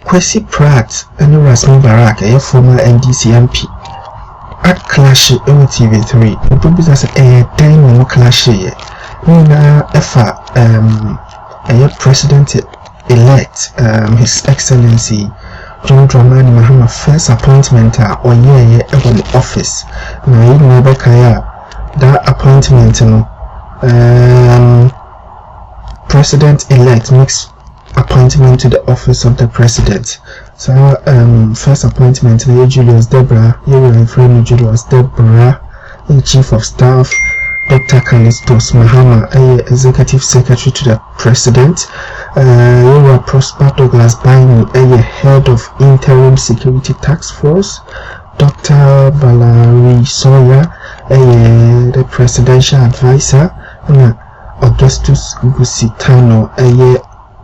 Kwesi Pratt and Mubarak, a former NDC MP. At clash on TV3, the purpose as a 10 more clash here. Nina Efa, a president-elect, His Excellency John Dramani Mahama first appointment or year in the office. Now, you never that appointment, president-elect makes appointment to the office of the president. So first appointment Julius Deborah, you will refer to Julius Deborah, Chief of Staff, Dr. Callistus Mahama, Executive Secretary to the President. You were Prosper Douglas Baini, Head of Interim Security Task Force. Dr. Valerie Sawyer, the Presidential Advisor, and Augustus Gusitano,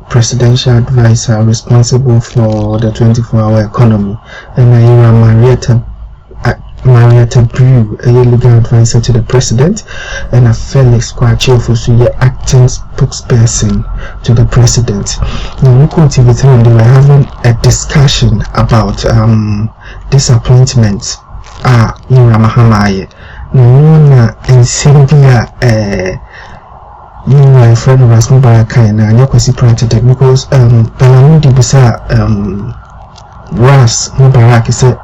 Presidential Advisor responsible for the 24-hour economy, and Marietta Brew, a legal advisor to the president, and a Felix Kwachi, acting spokesperson to the president. Now, we TV3, they were having a discussion about disappointments. Mahama. Now, and Sylvia, my friend was Mubarak and Kwesi Pratt because Balamundi Bisa Ras Mubarak said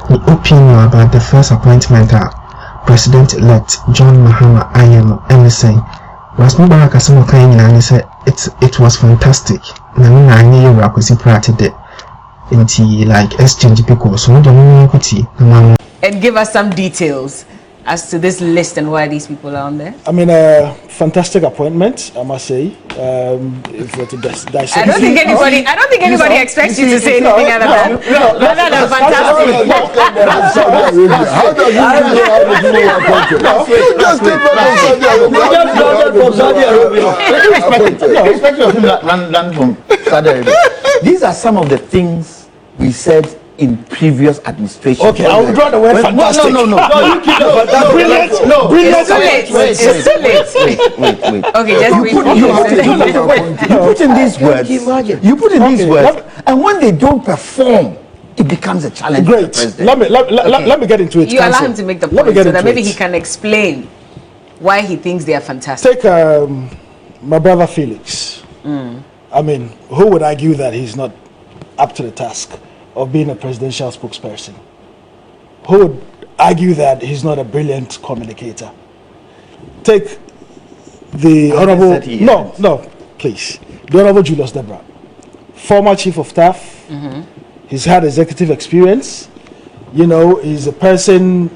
the opinion about the first appointment President-elect John Mahama I am MSA Ras Mubarak as someone kind and said it was fantastic. I knew Kwesi Pratt did into like exchange because so and give us some details as to this list and why these people are on there. I mean, fantastic appointment, I must say. If we're to dissect, I don't think anybody expects you to say anything other than fantastic. How does these are some of the things we said in previous administration. Okay, I will draw the word fantastic. No, you keep it. Brilliant. Brilliant. It's too late. Wait. Okay, just you put in these words. You put in these words, and when they don't perform, it becomes a challenge. Great. Let me get into it. You allow him to make the point so that maybe he can explain why he thinks they are fantastic. Take my brother Felix. I mean, who would argue that he's not up to the task of being a presidential spokesperson? Who would argue that he's not a brilliant communicator? Take the honorable please, the honorable Julius Deborah, former chief of staff. He's had executive experience. You know, he's a person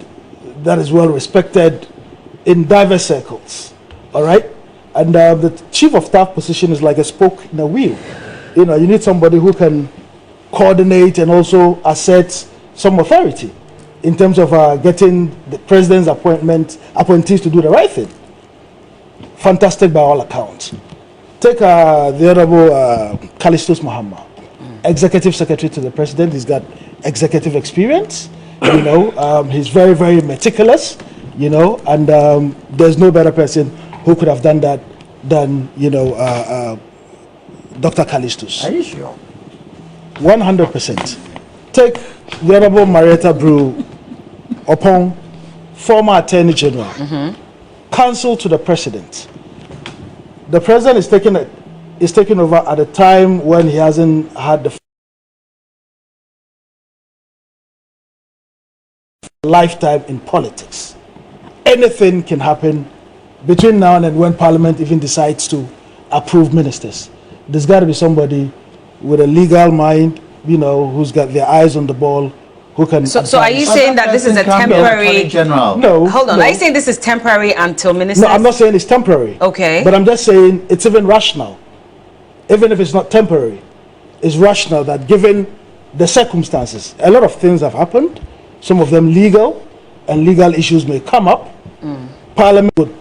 that is well respected in diverse circles. All right, and the chief of staff position is like a spoke in a wheel. You know, you need somebody who can coordinate and also assert some authority in terms of getting the president's appointees to do the right thing. Fantastic by all accounts. Take the honorable Callistus Mahama, executive secretary to the president. He's got executive experience. You know, he's very, very meticulous. You know, and there's no better person who could have done that than Dr. Callistus. Are you sure? 100%. Take the honorable Marietta Brew upon former Attorney General, counsel to the president. The president is taking over at a time when he hasn't had the lifetime in politics. Anything can happen between now and then when Parliament even decides to approve ministers. There's got to be somebody with a legal mind, you know, who's got their eyes on the ball, who can. So are you saying that this is a temporary? No. Hold on. Are you saying this is temporary until ministers? No, I'm not saying it's temporary. Okay. But I'm just saying it's even rational, even if it's not temporary, it's rational that given the circumstances, a lot of things have happened. Some of them legal, and legal issues may come up. Parliament would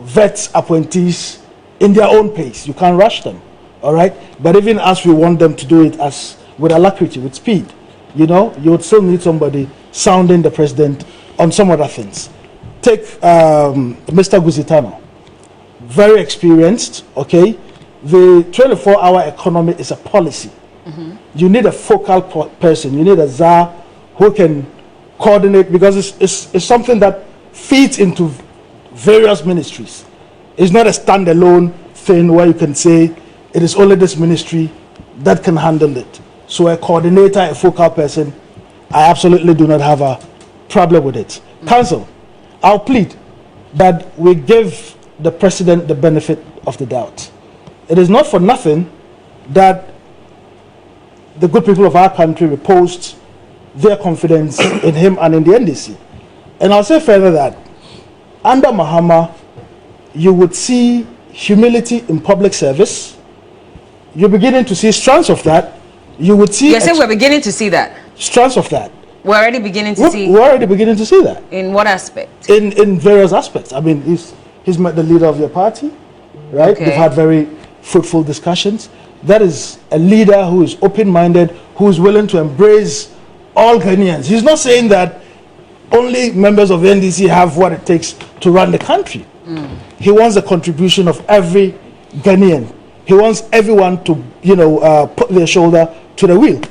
vet appointees in their own pace. You can't rush them. All right, but even as we want them to do it as with alacrity, with speed, you know, you would still need somebody sounding the president on some other things. Take Mr. Gusitano, very experienced. Okay, the 24-hour economy is a policy You need a focal person. You need a czar who can coordinate, because it's something that feeds into various ministries. It's not a standalone thing where you can say it is only this ministry that can handle it. So a coordinator, a focal person, I absolutely do not have a problem with it. Council, I'll plead that we give the president the benefit of the doubt. It is not for nothing that the good people of our country reposed their confidence in him and in the NDC. And I'll say further that under Mahama, you would see humility in public service. You're beginning to see strands of that. You would see. You said we're beginning to see that. Strands of that. We're already beginning to see. We're already beginning to see that. In what aspect? In various aspects. I mean, he's met the leader of your party, right? Okay. They've had very fruitful discussions. That is a leader who is open-minded, who is willing to embrace all Ghanaians. He's not saying that only members of the NDC have what it takes to run the country. He wants the contribution of every Ghanaian. He wants everyone to, put their shoulder to the wheel.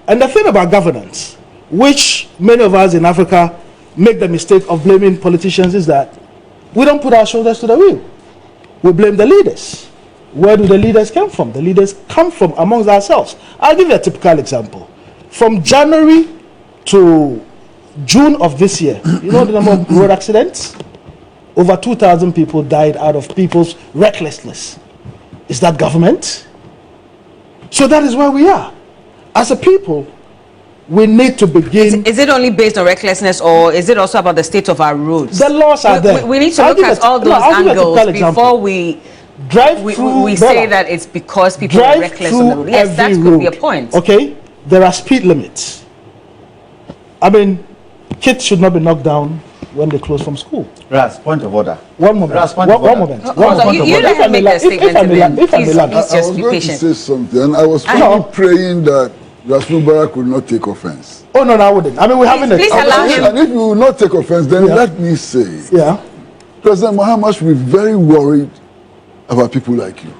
And the thing about governance, which many of us in Africa make the mistake of blaming politicians, is that we don't put our shoulders to the wheel. We blame the leaders. Where do the leaders come from? The leaders come from amongst ourselves. I'll give you a typical example. From January to June of this year, you know the number of road accidents? Over 2,000 people died out of people's recklessness. Is that government? So that is where we are. As a people, we need to begin. Is it only based on recklessness, or is it also about the state of our roads? The laws are there. We need to look at all those angles before we say that it's because people are reckless on the road. Yes, that could be a point. Okay, there are speed limits. I mean, kids should not be knocked down when they close from school. Ras, point of order. One moment. Ras, One moment. You let him make the statement. Please just be I was going to patient. say something, and I was praying that Mubarak would not take offense. Oh, no, I wouldn't. I mean, we're having Please allow him. And if you will not take offense, then let me say, President Mahama should be very worried about people like you.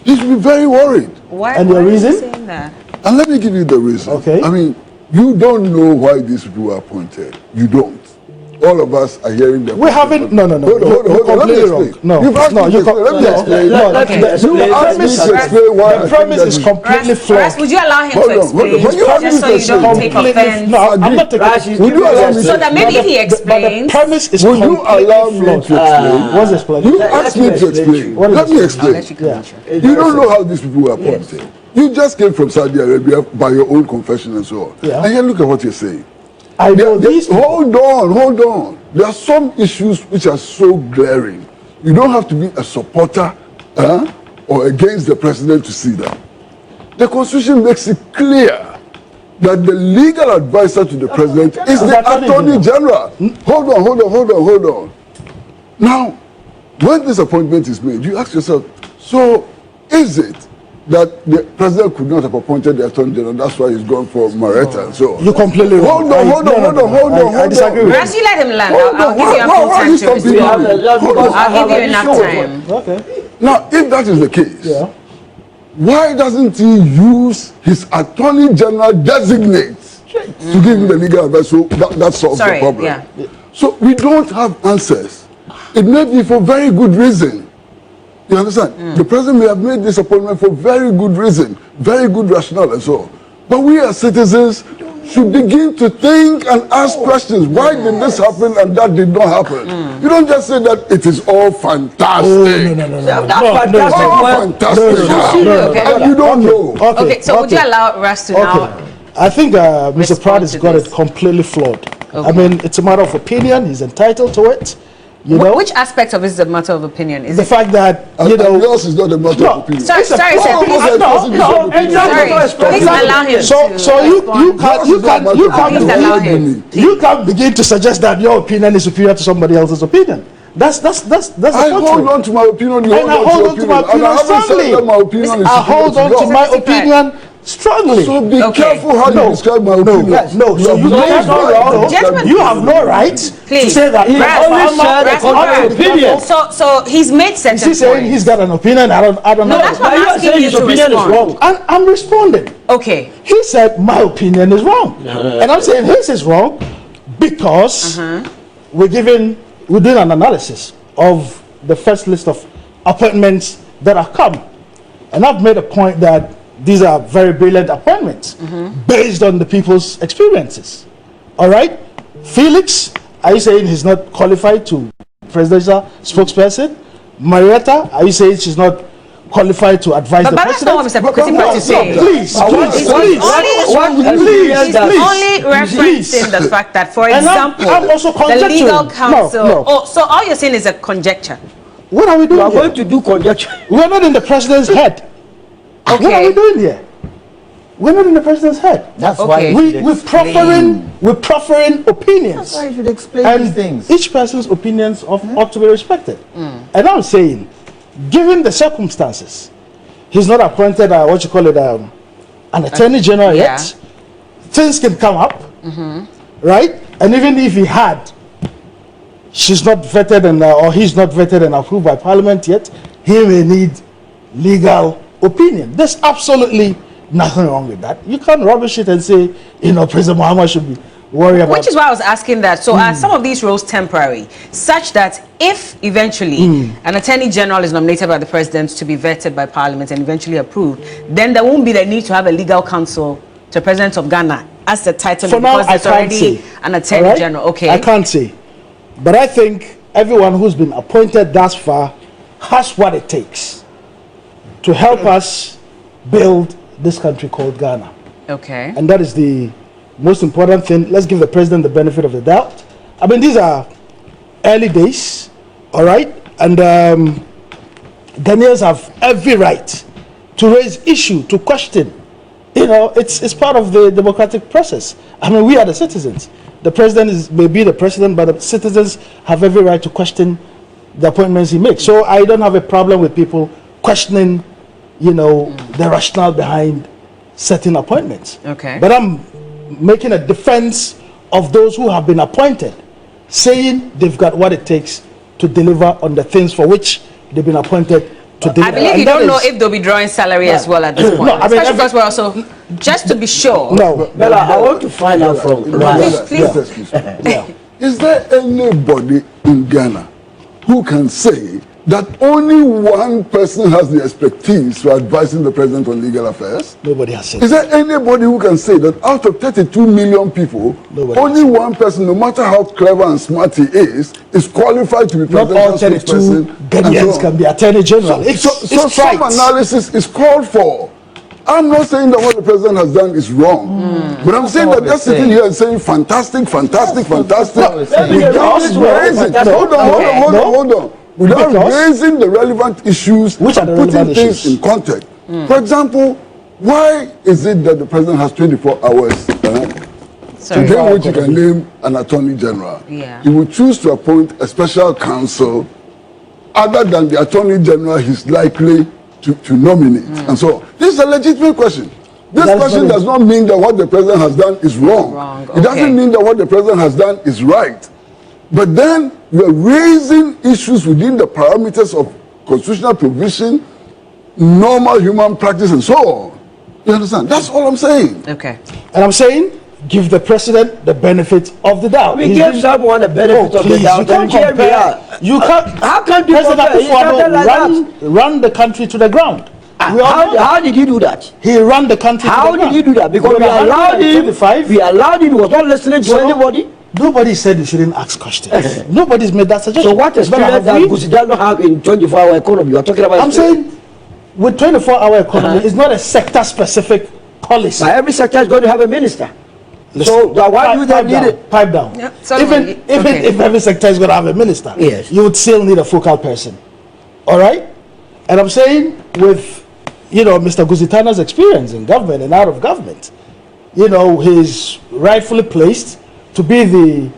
He should be very worried. Why your are you reason? saying that? And let me give you the reason. Okay. I mean, you don't know why these people were appointed. You don't. All of us are hearing them. We haven't. No. Hold on. Let me explain. No, You've asked me to explain. Let me explain. You asked me to explain why. The premise is completely flawed. Ras, would you allow him to explain? Just so you don't take offense. No, I'm not taking. Would you allow me So to that maybe he explains. The premise is Would you allow completely me to flawed. explain? What's the explanation? You asked me to explain. Let me explain. You don't know how these people were appointed. You just came from Saudi Arabia by your own confession and so on. Yeah. And here, look at what you're saying. I know these. Hold on. There are some issues which are so glaring. You don't have to be a supporter or against the president to see them. The Constitution makes it clear that the legal advisor to the president is the Attorney General. Hold on. Now, when this appointment is made, you ask yourself, so is it that the president could not have appointed the Attorney General? That's why he's gone for Marietta and so on. You completely wrong. Hold on. I disagree with Ras, you. you let him land. I'll give you a full time to respond. I'll give you enough time. Okay. Now, if that is the case, why doesn't he use his Attorney General designate to give him the legal advice, so that solves the problem? So we don't have answers. It may be for very good reason. You understand? The president may have made this appointment for very good reason, very good rationale and so on. But we as citizens should begin to think and ask questions. Why did this happen and that did not happen? You don't just say that it is all fantastic. No. All fantastic. And you don't know. Okay, so would you allow Ras to now? I think Mr. Pratt has got this. it completely flawed. I mean, it's a matter of opinion. He's entitled to it. You know? Which aspect of it is a matter of opinion? Is the it fact that yours is not a matter of opinion. Sorry, sir. Please allow him. So you can't begin to suggest that your opinion is superior to somebody else's opinion. That's I hold on to my opinion. I hold on to my opinion strongly. I hold on to my opinion strongly. So be careful how you describe my opinion. No, so you have no right to say that he only shared a contrary opinion. So he's made sense. He's saying he's got an opinion. I don't know. That's what I'm asking you to respond. And I'm responding. Okay. He said my opinion is wrong, and I'm saying his is wrong because we're doing an analysis of the first list of appointments that have come, and I've made a point that these are very brilliant appointments based on the people's experiences. All right, Felix, are you saying he's not qualified to presidential spokesperson? Marietta, are you saying she's not qualified to advise the president? But that's not what Mr. Pratt is saying. Please. He's only referencing the fact that, for example, I'm also the legal counsel. No. Oh, so all you're saying is a conjecture. What are we doing? We are going to do conjecture. We're not in the president's head. Okay. What are we doing here? We're not in the president's head. That's Okay. why we're proffering opinions. That's why you should explain And these things. each person's opinions ought to be respected. And I'm saying, given the circumstances, he's not appointed an attorney general yet. Things can come up, right? And even if he had, she's not vetted or he's not vetted and approved by Parliament yet, he may need legal opinion. There's absolutely nothing wrong with that. You can't rubbish it and say, President Mahama should be worried about. Which is why I was asking that. So are some of these roles temporary, such that if eventually an attorney general is nominated by the president to be vetted by Parliament and eventually approved, then there won't be the need to have a legal counsel to the president of Ghana as the title, For now, because there's already an attorney general. Okay. I can't say. But I think everyone who's been appointed thus far has what it takes to help us build this country called Ghana. Okay. And that is the most important thing. Let's give the president the benefit of the doubt. I mean, these are early days, all right? And Ghanaians have every right to raise issue, to question. It's part of the democratic process. I mean, we are the citizens. The president may be the president, but the citizens have every right to question the appointments he makes. So I don't have a problem with people questioning, the rationale behind certain appointments. Okay. But I'm making a defense of those who have been appointed, saying they've got what it takes to deliver on the things for which they've been appointed to deliver. I believe you don't know if they'll be drawing salary as well at this point. Especially because we're also, just to be sure. No, Bella, I want to find out from Please. Excuse me. Is there anybody in Ghana who can say that only one person has the expertise for advising the president on legal affairs? Nobody has said Is there anybody who can say that out of 32 million people, only one person, no matter how clever and smart he is qualified to be not all presidential 32 spokesperson? Ghanaians can be attorney general. So some analysis is called for. I'm not saying that what the president has done is wrong, but I'm saying that they're sitting here and saying fantastic, fantastic. Hold on. Without raising the relevant issues, which are the putting relevant things issues? in context. For example, why is it that the president has 24 hours today which you can name an attorney general? Yeah. He will choose to appoint a special counsel other than the attorney general he's likely to nominate. And so this is a legitimate question. This question does not mean that what the president has done is wrong. It doesn't mean that what the president has done is right. But then you're raising issues within the parameters of constitutional provision, normal human practice, and so on. You understand? That's all I'm saying. Okay. And I'm saying, give the president the benefit of the doubt. We give someone the benefit of the doubt. You can't compare. You can't. How can you run the country to the ground? How did he do that? He ran the country to the ground. How did he do that? Because we allowed him. We allowed him. He was not listening to anybody. Nobody said you shouldn't ask questions. Nobody's made that suggestion. So what experience does Gusidano have in 24-hour economy? You are talking about. I'm saying, with 24-hour economy, it's not a sector-specific policy. But every sector is going to have a minister. So why do they need it? Pipe down. Yeah, Even if every sector is going to have a minister, yes, you would still need a focal person. All right? And I'm saying, with Mr. Gusitana's experience in government and out of government, he's rightfully placed to be the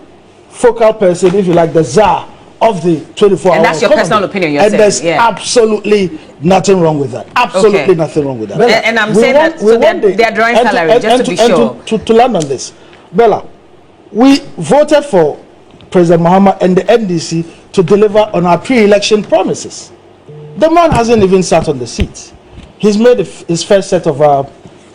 focal person, if you like, the czar of the 24 hours. And that's your personal opinion, you're saying. And there's absolutely nothing wrong with that. Absolutely nothing wrong with that. Bella, and I'm saying that so they're drawing salary, just to be sure. To land on this, Bella, we voted for President Mahama and the NDC to deliver on our pre-election promises. The man hasn't even sat on the seat. He's made his first set of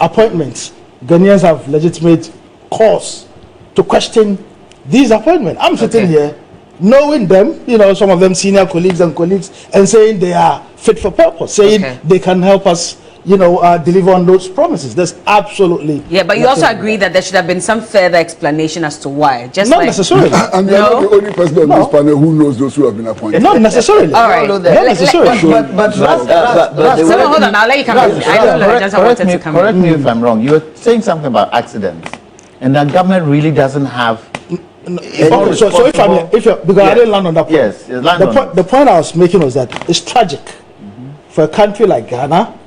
appointments. Ghanaians have legitimate cause to question these appointments. I'm sitting here knowing them, you know, some of them senior colleagues, and saying they are fit for purpose, saying they can help us, you know, deliver on those promises. There's absolutely but you also agree that there should have been some further explanation as to why. Just not necessarily. And you're not the only person on this panel who knows those who have been appointed. Not necessarily. All right. Not necessarily. But hold on. I'll let you come in. Correct me if I'm wrong. You were saying something about accidents, and the government really doesn't have. So if you're because I didn't land on that point. Yes, the point I was making was that it's tragic for a country like Ghana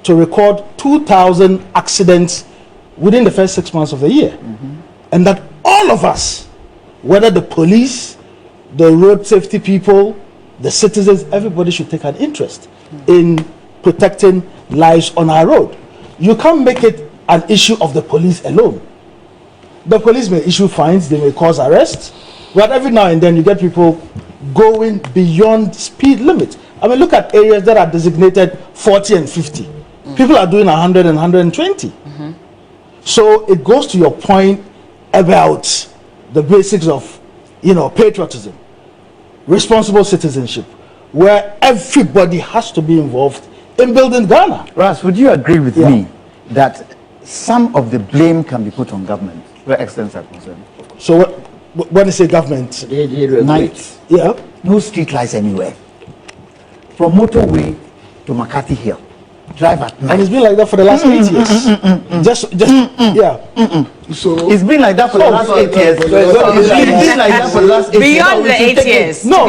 to record 2,000 accidents within the first 6 months of the year, and that all of us, whether the police, the road safety people, the citizens, everybody should take an interest in protecting lives on our road. You can't make it an issue of the police alone. The police may issue fines, they may cause arrests, but every now and then you get people going beyond speed limit. I mean, look at areas that are designated 40 and 50. People are doing 100 and 120. So it goes to your point about the basics of, you know, patriotism, responsible citizenship, where everybody has to be involved in building Ghana. Ras, would you agree with me that some of the blame can be put on government where accidents are concerned? So when you say government, night, no street lights anywhere, from motorway to McCarthy Hill, drive at night. And it's been like that for the last 8 years. So it's been like that for the last 8 years. It's been like that for the last 8 years. Beyond the 8 years. No.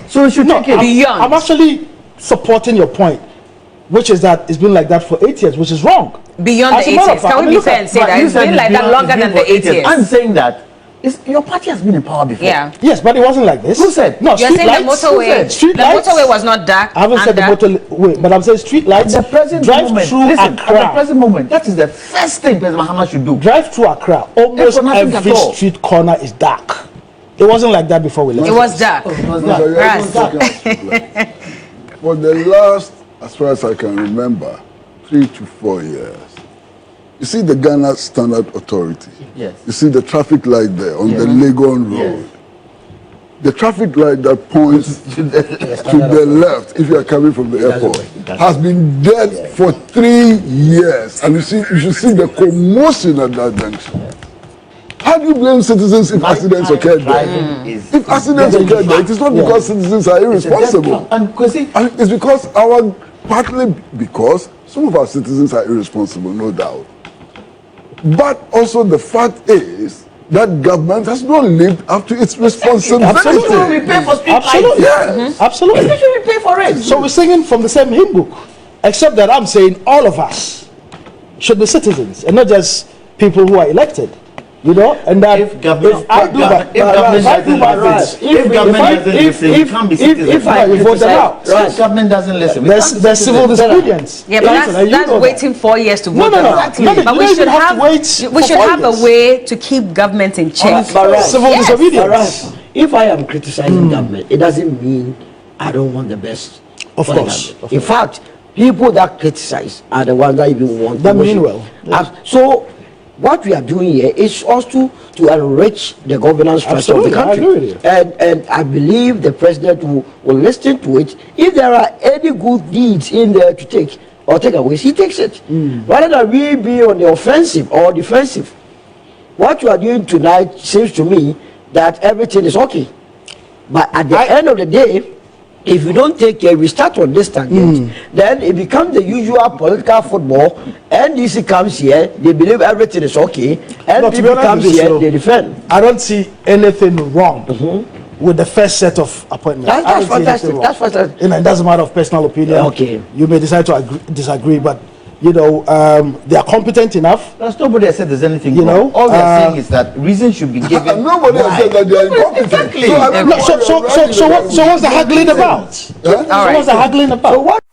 So we should take it beyond. I'm actually supporting your point, which is that it's been like that for 8 years, which is wrong. Beyond the 8 years. Can we be fair and say that it's been like that longer than the 8 years? I'm saying that your party has been in power before. Yes, but it wasn't like this. Who said? No, you're saying lights, the motorway. The motorway was not dark. I haven't said the motorway, but I'm saying street lights. The present drive moment, through listen, Accra. at the present moment, that is the first thing President Mahama should do. Drive through Accra. Almost every street corner is dark. It wasn't like that before we left. It was dark. For the last, as far as I can remember, 3 to 4 years, you see the Ghana Standard Authority. Yes. You see the traffic light there on the Legon Road. Yes. The traffic light that points to the left, if you are coming from the airport, has been dead for 3 years. And you should see the commotion at that junction. How do you blame citizens if accidents occur there? If accidents occur there, it is not because citizens are irresponsible. And it's because partly because some of our citizens are irresponsible, no doubt. But also the fact is that government has not lived up to its responsibility. Absolutely. We pay for street Absolutely. lights. Absolutely. We pay for it. So we're singing from the same hymn book, except that I'm saying all of us should be citizens and not just people who are elected. You know, and that if government doesn't listen, you can't be citizen. If government doesn't listen, there's civil disobedience. Yeah, but that's waiting 4 years to vote. But we should have a way to keep government in check. Civil disobedience. If I am criticizing government, it doesn't mean I don't want the best. Of course. In fact, people that criticize are the ones that even want that mean well. So what we are doing here is also to enrich the governance structure of the country. And I believe the president will listen to it. If there are any good deeds in there to take or take away, he takes it. Rather than we be on the offensive or defensive. What you are doing tonight seems to me that everything is okay. But at the end of the day, if you don't take care, we start on this tangent, then it becomes the usual political football. NDC comes here, they believe everything is okay, and people comes here, they defend. I don't see anything wrong with the first set of appointments. That's fantastic. That's fantastic. And it doesn't matter of personal opinion. Okay. You may decide to disagree, but you know, they are competent enough. There's nobody has said there's anything you wrong. know. All they're saying is that reasons should be given. Nobody has said that they are incompetent. Exactly. So what's the haggling about? All right. So what's the haggling about? So what